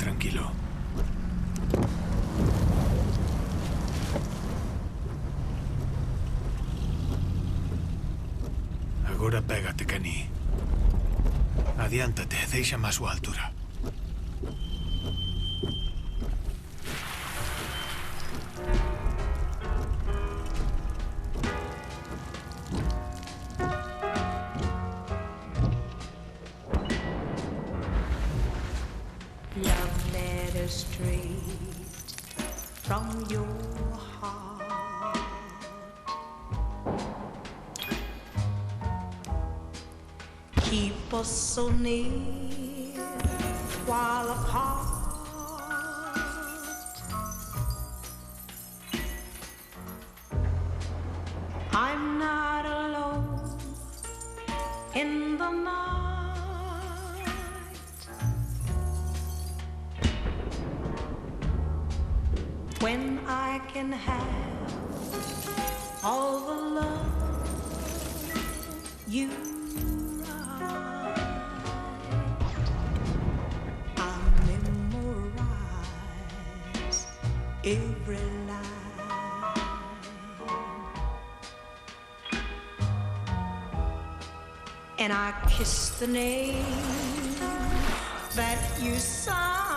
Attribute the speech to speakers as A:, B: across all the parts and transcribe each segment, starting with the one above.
A: tranquilo. Agora pégate, Kenny. Adiántate, déixame a súa altura.
B: Love letters straight from your heart. Keep us so near while apart. I'm not alone in the night. When I can have all the love you write, I memorize every line, and I kiss the name that you sign.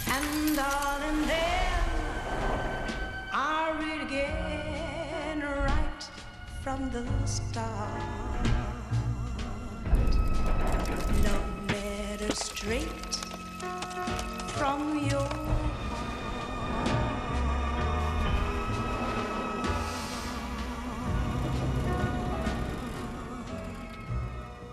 B: And darling, then I read again right from the start. Love letter straight from your